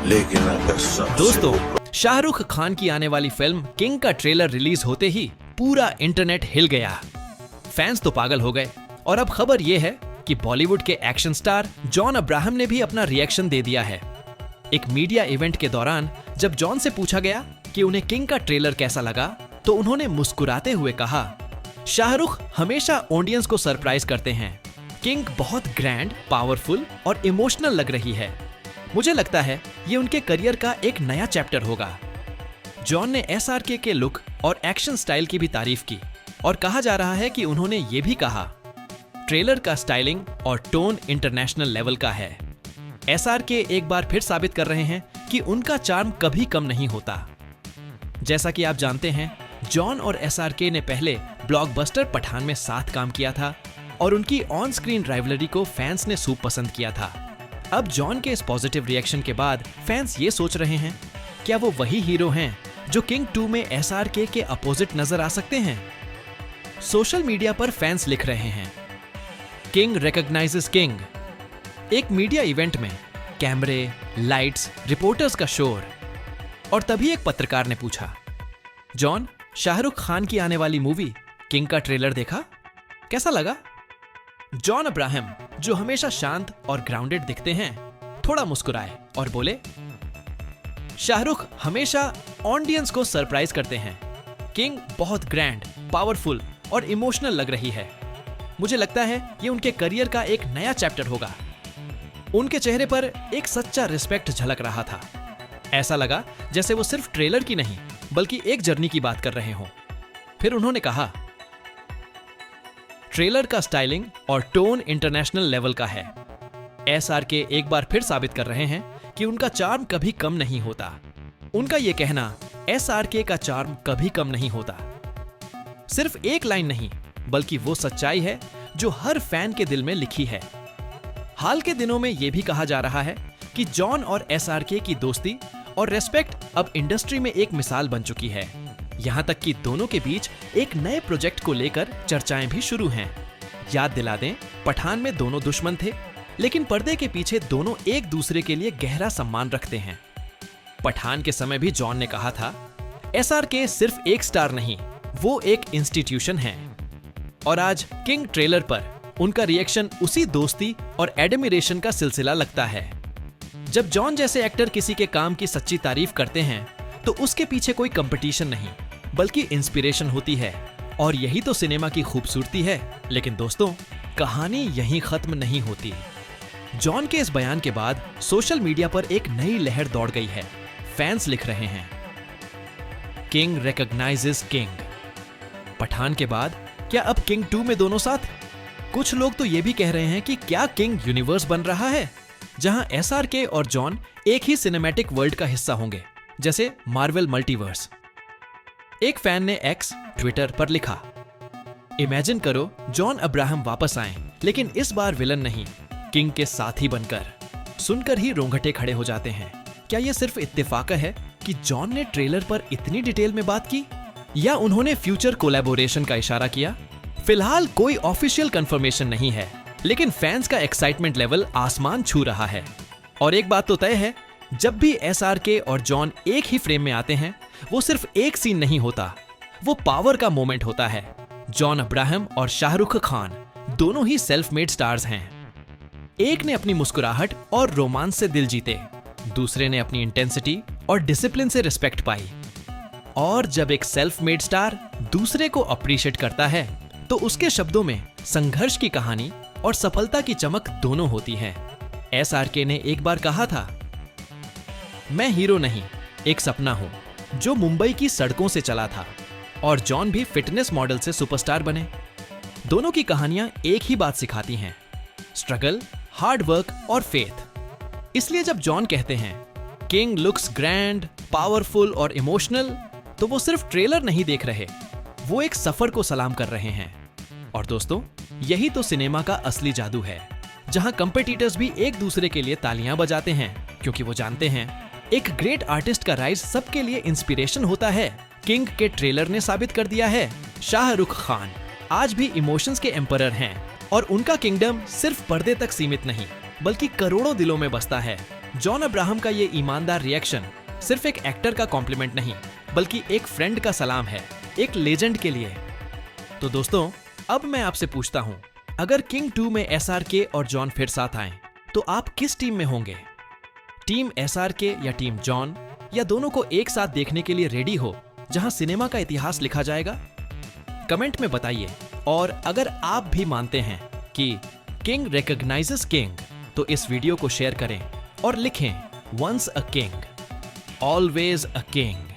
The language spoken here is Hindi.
लेकिन अगर दोस्तों, शाहरुख खान की आने वाली फिल्म किंग का ट्रेलर रिलीज होते ही पूरा इंटरनेट हिल गया। फैंस तो पागल हो गए और अब खबर ये है कि बॉलीवुड के एक्शन स्टार जॉन अब्राहम ने भी अपना रिएक्शन दे दिया है। एक मीडिया इवेंट के दौरान जब जॉन से पूछा गया कि उन्हें किंग का ट्रेलर कैसा लगा, तो उन्होंने मुस्कुराते हुए कहा, शाहरुख हमेशा ऑडियंस को सरप्राइज करते हैं। किंग बहुत ग्रैंड, पावरफुल और इमोशनल लग रही है। मुझे लगता है ये उनके करियर का एक नया चैप्टर होगा। जॉन ने एसआरके के लुक और एक्शन स्टाइल की भी तारीफ की और कहा जा रहा है कि उन्होंने ये भी कहा, ट्रेलर का स्टाइलिंग और टोन इंटरनेशनल लेवल का है। एसआरके एक बार फिर साबित कर रहे हैं कि उनका चार्म कभी कम नहीं होता। जैसा कि आप जानते हैं, जॉन और एसआरके ने पहले ब्लॉकबस्टर पठान में साथ काम किया था और उनकी ऑन स्क्रीन राइवलरी को फैंस ने खूब पसंद किया था। अब जॉन के इस पॉजिटिव रिएक्शन के बाद फैंस ये सोच रहे हैं, क्या वो वही हीरो हैं जो किंग 2 में एसआरके के अपोजिट नजर आ सकते हैं? सोशल मीडिया पर फैंस लिख रहे हैं, किंग रिकॉग्नाइजेस किंग। एक मीडिया इवेंट में कैमरे, लाइट्स, रिपोर्टर्स का शोर, और तभी एक पत्रकार ने पूछा, जॉन, शाहरुख खान की आने वाली मूवी किंग का ट्रेलर देखा, कैसा लगा? जॉन अब्राहम, जो हमेशा शांत और ग्राउंडेड दिखते हैं, थोड़ा मुस्कुराए और बोले, शाहरुख हमेशा ऑडियंस को सरप्राइज करते हैं। किंग बहुत ग्रैंड, पावरफुल और इमोशनल लग रही है। मुझे लगता है ये उनके करियर का एक नया चैप्टर होगा। उनके चेहरे पर एक सच्चा रिस्पेक्ट झलक रहा था। ऐसा लगा जैसे वो सिर्फ ट्रेलर की नहीं बल्कि एक जर्नी की बात कर रहे हों। फिर उन्होंने कहा, ट्रेलर का स्टाइलिंग और टोन इंटरनेशनल लेवल का है। एसआरके एक बार फिर साबित कर रहे हैं कि उनका चार्म कभी कम नहीं होता। उनका यह कहना, एसआरके का चार्म कभी कम नहीं होता, सिर्फ एक लाइन नहीं बल्कि वो सच्चाई है जो हर फैन के दिल में लिखी है। हाल के दिनों में यह भी कहा जा रहा है कि जॉन और एसआरके की दोस्ती और रेस्पेक्ट अब इंडस्ट्री में एक मिसाल बन चुकी है। यहां तक कि दोनों के बीच एक नए प्रोजेक्ट को लेकर चर्चाएं भी शुरू हैं। याद दिला दें, पठान में दोनों दुश्मन थे, लेकिन पर्दे के पीछे दोनों एक दूसरे के लिए गहरा सम्मान रखते हैं। पठान के समय भी जॉन ने कहा था, एसआरके सिर्फ एक स्टार नहीं, वो एक इंस्टीट्यूशन है। और आज किंग ट्रेलर पर उनका रिएक्शन उसी दोस्ती और एडमिरेशन का सिलसिला लगता है। जब जॉन जैसे एक्टर किसी के काम की सच्ची तारीफ करते हैं तो उसके पीछे कोई कंपटीशन नहीं बल्कि इंस्पिरेशन होती है, और यही तो सिनेमा की खूबसूरती है। लेकिन दोस्तों, कहानी यहीं खत्म नहीं होती। जॉन के इस बयान के बाद सोशल मीडिया पर एक नई लहर दौड़ गई है। फैंस लिख रहे हैं, किंग रिकॉग्नाइजेस किंग। पठान के बाद क्या अब किंग 2 में दोनों साथ? कुछ लोग तो ये भी कह रहे हैं कि क्या किंग यूनिवर्स बन रहा है, जहां एसआरके और जॉन एक ही सिनेमैटिक वर्ल्ड का हिस्सा होंगे, जैसे मार्वल मल्टीवर्स। एक फैन ने एक्स ट्विटर पर लिखा, इमेजिन करो जॉन अब्राहम वापस आए, लेकिन इस बार विलन नहीं, किंग के साथी बनकर। सुनकर ही रोंगटे खड़े हो जाते हैं। क्या यह सिर्फ इत्तेफाक है कि जॉन ने ट्रेलर पर इतनी डिटेल में बात की, या उन्होंने फ्यूचर कोलैबोरेशन का इशारा किया? फिलहाल कोई ऑफिशियल कंफर्मेशन नहीं है, लेकिन फैंस का एक्साइटमेंट लेवल आसमान छू रहा है। और एक बात तो तय है, जब भी एसआरके और जॉन एक ही फ्रेम में आते हैं, वो सिर्फ एक सीन नहीं होता, वो पावर का मोमेंट होता है। जॉन अब्राहम और शाहरुख खान दोनों ही सेल्फ मेड स्टार्स हैं। एक ने अपनी मुस्कुराहट और रोमांस से दिल जीते, दूसरे ने अपनी इंटेंसिटी और डिसिप्लिन से रिस्पेक्ट पाई। और जब एक सेल्फ मेड स्टार दूसरे को अप्रिशिएट करता है, तो उसके शब्दों में संघर्ष की कहानी और सफलता की चमक दोनों होती है। एसआरके ने एक बार कहा था, मैं हीरो नहीं, एक सपना हूं जो मुंबई की सड़कों से चला था। और जॉन भी फिटनेस मॉडल से सुपरस्टार बने। दोनों की कहानियां एक ही बात सिखाती हैं, स्ट्रगल, हार्ड वर्क और फेथ। इसलिए जब जॉन कहते हैं, किंग लुक्स ग्रैंड, पावरफुल और इमोशनल, तो वो सिर्फ ट्रेलर नहीं देख रहे, वो एक सफर को सलाम कर रहे हैं। और दोस्तों, यही तो सिनेमा का असली जादू है, जहां कंपेटिटर्स भी एक दूसरे के लिए तालियां बजाते हैं, क्योंकि वो जानते हैं एक ग्रेट आर्टिस्ट का राइज सबके लिए इंस्पिरेशन होता है। किंग के ट्रेलर ने साबित कर दिया है, शाहरुख खान आज भी इमोशंस के एम्परर हैं, और उनका किंगडम सिर्फ पर्दे तक सीमित नहीं बल्कि करोड़ों दिलों में बसता है। जॉन अब्राहम का ये ईमानदार रिएक्शन सिर्फ एक एक्टर का कॉम्प्लीमेंट नहीं, बल्कि एक फ्रेंड का सलाम है, एक लेजेंड के लिए। तो दोस्तों, अब मैं आपसे पूछता हूं, अगर किंग 2 में SRK और जॉन फिर साथ आएं, तो आप किस टीम में होंगे? टीम SRK या टीम जॉन, या दोनों को एक साथ देखने के लिए रेडी हो, जहां सिनेमा का इतिहास लिखा जाएगा? कमेंट में बताइए। और अगर आप भी मानते हैं कि किंग रिकॉग्नाइजेस किंग, तो इस वीडियो को शेयर करें और लिखें, once a king, always a king.